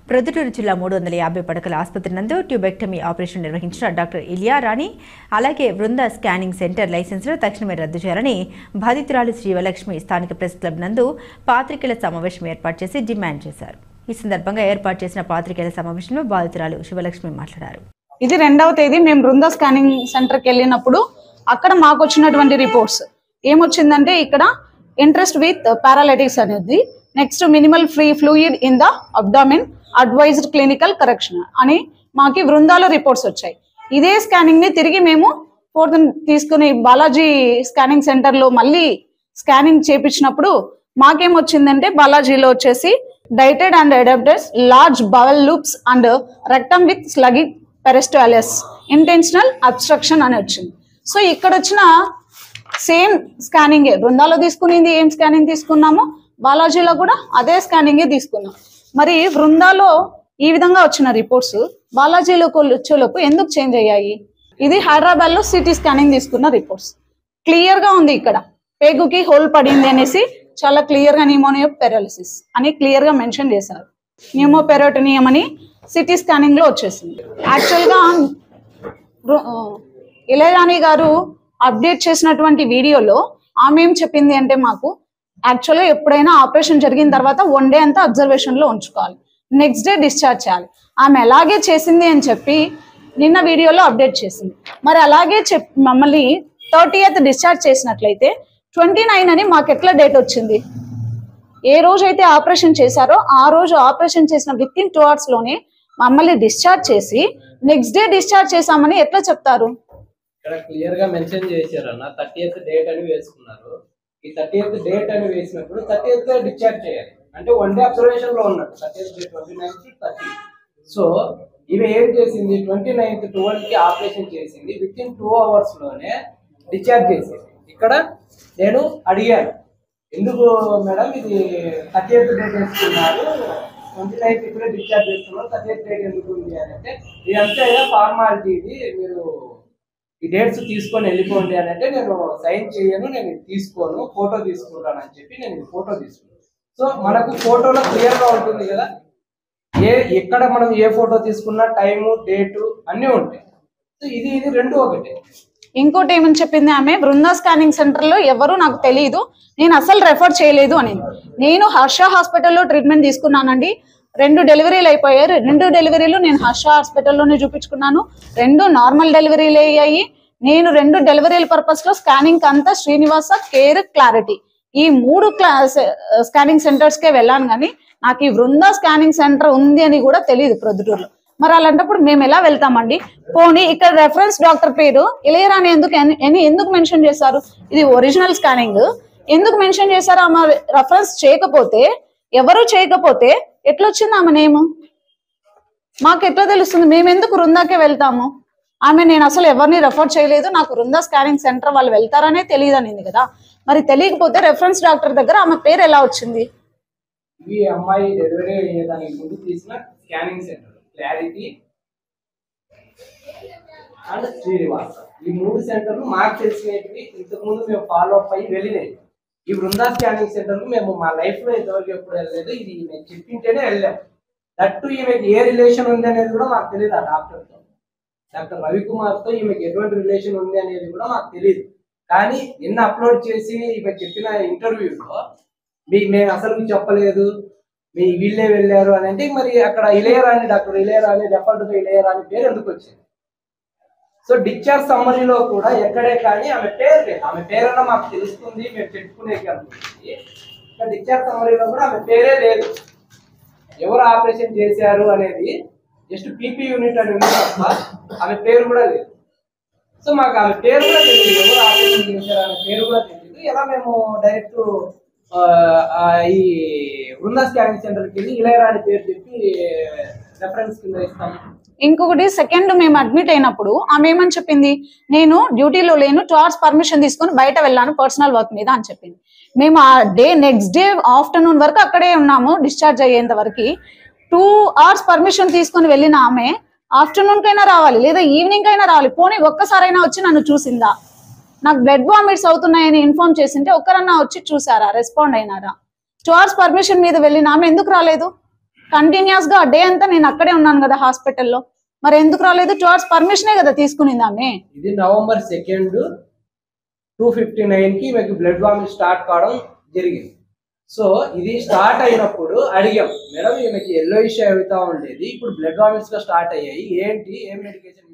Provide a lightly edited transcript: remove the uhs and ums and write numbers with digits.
ప్రొద్దుటూరు జిల్లా 350 పడకల ఆసుపత్రి నందు ట్యూబెక్టమీ ఆపరేషన్ నిర్వహించిన డాక్టర్ ఇలియా రాణి అలాగే బృంద స్కానింగ్ సెంటర్ లైసెన్సులు తక్షణమే రద్దు చేయాలని బాధితురాలు శ్రీవలక్ష్మి స్థానిక ప్రెస్ క్లబ్ నందు పాత్రికేయుల సమావేశం ఏర్పాటు చేసి డిమాండ్ చేశారు. ఈ సందర్భంగా ఏర్పాటు చేసిన పాత్రికేయుల సమావేశంలో బాధితురాలు శివలక్ష్మి మాట్లాడారు. ఇది 2వ తేదీ మేము బృంద స్కానింగ్ సెంటర్కి వెళ్ళినప్పుడు అక్కడ మాకు వచ్చినటువంటి రిపోర్ట్స్ ఏమొచ్చిందంటే ఇక్కడ ఇంట్రెస్ట్ విత్ పారాలైటిక్స్ అనేది, next minimal free fluid in the abdomen, advised clinical correction అని మాకి బృందాలో రిపోర్ట్స్ వచ్చాయి. ఇదే స్కానింగ్ ని తిరిగి మేము 4th తీసుకుని బాలాజీ స్కానింగ్ సెంటర్ లో మళ్ళీ స్కానింగ్ చేపించినప్పుడు మాకేమొచ్చిందంటే బాలాజీలో వచ్చేసి డైటెడ్ and adapted large bowel loops and rectum with sluggish peristalsis intentional obstruction అని వచ్చింది. సో ఇక్కడ వచ్చిన సేమ్ స్కానింగే బృందాలో తీసుకునింది, ఏం స్కానింగ్ తీసుకున్నామో బాలాజీలో కూడా అదే స్కానింగే తీసుకున్నాం. మరి బృందాలో ఈ విధంగా వచ్చిన రిపోర్ట్స్ బాలాజీలోకి వచ్చేలోపు ఎందుకు చేంజ్ అయ్యాయి? ఇది హైదరాబాద్ లో సిటీ స్కానింగ్ తీసుకున్న రిపోర్ట్స్ క్లియర్ గా ఉంది. ఇక్కడ పేగుకి హోల్ పడింది అనేసి చాలా క్లియర్ గా న్యూమోనియా పెరాలిసిస్ అని క్లియర్ గా మెన్షన్ చేశారు. న్యూమోపెరోటోనియం అని సిటీ స్కానింగ్ లో వచ్చేసింది. యాక్చువల్ గా ఇళయరాణి గారు అప్డేట్ చేసినటువంటి వీడియోలో ఆమె ఏం చెప్పింది అంటే, మాకు యాక్చువల్గా ఎప్పుడైనా ఆపరేషన్ జరిగిన తర్వాత 1 డే అంతా అబ్జర్వేషన్ లో ఉంచుకోవాలి, నెక్స్ట్ డే డిశ్చార్జ్ చేయాలి. ఆమె అలాగే చేసింది అని చెప్పి నిన్న వీడియోలో అప్డేట్ చేసింది. మరి అలాగే మమ్మల్ని 30th డిశ్చార్జ్ చేసినట్లయితే 29 అని మాకు ఎట్లా డేట్ వచ్చింది? ఏ రోజు అయితే ఆపరేషన్ చేశారో ఆ రోజు ఆపరేషన్ చేసిన విత్ ఇన్ 2 hours లోనే మమ్మల్ని డిశ్చార్జ్ చేసి నెక్స్ట్ డే డిశ్చార్జ్ చేశామని ఎట్లా చెప్తారు? ఇక్కడ క్లియర్ గా మెన్షన్ చేశారన్న 30th డేట్ అని వేసుకున్నారు. ఈ 30th డేట్ అని వేసినప్పుడు 30th డిశ్చార్జ్ చేయాలి అంటే 1 డే అబ్జర్వేషన్ లో ఉన్నట్టు. 30th date 29th to 30. So ఇవి ఏం చేసింది, 29th 12 కి ఆపరేషన్ చేసింది, విత్ ఇన్ 2 hours లోనే డిశ్చార్జ్ చేసింది. ఇక్కడ నేను అడిగాను, ఎందుకు మేడం ఇది 30th డేట్ వేసుకున్నారు, 29th ఇప్పుడే డిశ్చార్జ్ చేస్తున్నారు, 30th డేట్ ఎందుకు ఉంది అని అంటే, ఇదంతా ఫార్మాలిటీ, ఇది మీరు ఈ డేట్స్ తీసుకొని వెళ్ళిపోండి అని అంటే, నేను సైన్ చేయను, నేను తీసుకోను, ఫోటో తీసుకుంటాను అని చెప్పి నేను ఫోటో తీసుకున్నాను. సో మనకు ఫోటోలో క్లియర్ గా ఉంటుంది కదా, ఎక్కడ మనం ఏ ఫోటో తీసుకున్నా టైము డేటు అన్నీ ఉంటాయి. సో ఇది రెండు ఒకటే. ఇంకోటి ఏమని చెప్పింది ఆమె, బృందా స్కానింగ్ సెంటర్ లో ఎవరు నాకు తెలియదు, నేను అసలు రెఫర్ చేయలేదు అని. నేను హర్ష హాస్పిటల్లో ట్రీట్మెంట్ తీసుకున్నానండి, 2 డెలివరీలు అయిపోయాయి. 2 డెలివరీలు నేను హర్ష హాస్పిటల్లోనే చూపించుకున్నాను, 2 నార్మల్ డెలివరీలు అయ్యాయి. నేను 2 డెలివరీల పర్పస్ లో స్కానింగ్ అంతా శ్రీనివాస కేర్ క్లారిటీ ఈ 3 స్కానింగ్ సెంటర్స్ కే వెళ్ళాను, కానీ నాకు ఈ బృందా స్కానింగ్ సెంటర్ ఉంది అని కూడా తెలియదు ప్రొద్దుటూరులో. మరి అలాంటప్పుడు మేము ఎలా వెళ్తామండి? పోనీ ఇక్కడ రెఫరెన్స్ డాక్టర్ పేరు ఇళయరాణి ఎందుకు మెన్షన్ చేశారు? ఇది ఒరిజినల్ స్కానింగ్ ఎందుకు మెన్షన్ చేశారు? ఆమె రెఫరెన్స్ చేయకపోతే, ఎవరు చేయకపోతే ఎట్లొచ్చింది ఆమె నేమ్? మాకు ఎట్లా తెలుస్తుంది? మేము ఎందుకు బృందాకే వెళ్తాము? ఆమె నేను అసలు ఎవరిని రెఫర్ చేయలేదు, నాకు బృందా స్కానింగ్ సెంటర్ వాళ్ళు వెళ్తారనే తెలియదు అనింది కదా. మరి తెలియకపోతే రెఫరెన్స్ డాక్టర్ దగ్గర ఆమె పేరు ఎలా వచ్చింది? ఈ అమ్మాయి డెలివరీ అయ్యేదానికి ముందు తీసిన scanning centre clarity and Srinivasa, ఈ 3 సెంటర్లు మాకు తెలిసినవి. ఇంతకుముందు మేము ఫాలో అప్ అయ్యి వెళ్ళినాయి. ఈ బృందా స్కానింగ్ సెంటర్ మేము మా లైఫ్ లో ఇంతవరకు ఎప్పుడు వెళ్ళలేదు. ఇది నేను చెప్పింటేనే వెళ్ళాం. దట్టు ఈమెకి ఏ రిలేషన్ ఉంది అనేది కూడా మాకు తెలియదు. ఆ డాక్టర్ రవికుమార్తో ఈమెకి ఎటువంటి రిలేషన్ ఉంది అనేది కూడా మాకు తెలియదు. కానీ నిన్న అప్లోడ్ చేసి ఈమె చెప్పిన ఇంటర్వ్యూలో మేము అసలు చెప్పలేదు, వీళ్ళే వెళ్ళారు అని అంటే, మరి అక్కడ ఇళయరాణి, డాక్టర్ ఇళయరాణి, రెఫర్డ్ ఇళయరాణి పేరు ఎందుకు వచ్చింది? సో డిశ్చార్జ్ సమ్మరీలో కూడా ఎక్కడే కానీ ఆమె పేరు లేదు. ఆమె పేరన్నా మాకు తెలుస్తుంది, మేము చెప్పుకునేకి అనుకుంటుంది. డిశ్చార్జ్ సమ్మరీలో కూడా ఆమె పేరే లేదు. ఎవరు ఆపరేషన్ చేశారు అనేది జస్ట్ పీపీ యూనిట్ అని ఉంది తప్ప ఆమె పేరు కూడా లేదు. సో మాకు ఆమె పేరు కూడా తెలియదు, ఎవరు ఆపరేషన్ చేశారు అనే పేరు కూడా తెలియదు. ఎలా మేము డైరెక్ట్ ఈ బృందా స్కానింగ్ సెంటర్కి వెళ్ళి ఇళయరాణి పేరు చెప్పి రెఫరెన్స్ కింద ఇస్తాము? ఇంకొకటి, సెకండ్ మేము అడ్మిట్ అయినప్పుడు ఆమె ఏమని చెప్పింది, నేను డ్యూటీలో లేను, 2 hours పర్మిషన్ తీసుకొని బయట వెళ్ళాను పర్సనల్ వర్క్ మీద అని చెప్పింది. మేము ఆ నెక్స్ట్ డే ఆఫ్టర్నూన్ వరకు అక్కడే ఉన్నాము, డిశ్చార్జ్ అయ్యేంత వరకు. 2 hours పర్మిషన్ తీసుకొని వెళ్ళిన ఆమె ఆఫ్టర్నూన్ కైనా రావాలి, లేదా ఈవినింగ్ కైనా రావాలి. పోనీ ఒక్కసారైనా వచ్చి నన్ను చూసిందా? నాకు బ్లడ్ వామిట్స్ అవుతున్నాయని ఇన్ఫార్మ్ చేసింటే ఒక్కరన్నా వచ్చి చూసారా, రెస్పాండ్ అయినారా? 2 hours పర్మిషన్ మీద వెళ్ళిన ఆమె ఎందుకు రాలేదు? కంటిన్యూస్ గా డే అంతా నేను అక్కడే ఉన్నాను కదా హాస్పిటల్లో, మరి ఎందుకు రాలేదు? 2 hours పర్మిషనే కదా తీసుకునింది ఆమె. ఇది November 2, 2:59 కి మీకు బ్లడ్ వామిట్ స్టార్ట్ కావడం జరిగింది. సో ఇది స్టార్ట్ అయినప్పుడు అడిగాం, మేడం ఈమెకి ఎల్లోయిష్ అవుతా ఉండేది, ఇప్పుడు బ్లడ్ వామిట్స్ గా స్టార్ట్ అయ్యాయి, ఏంటి ఏం మెడికేషన్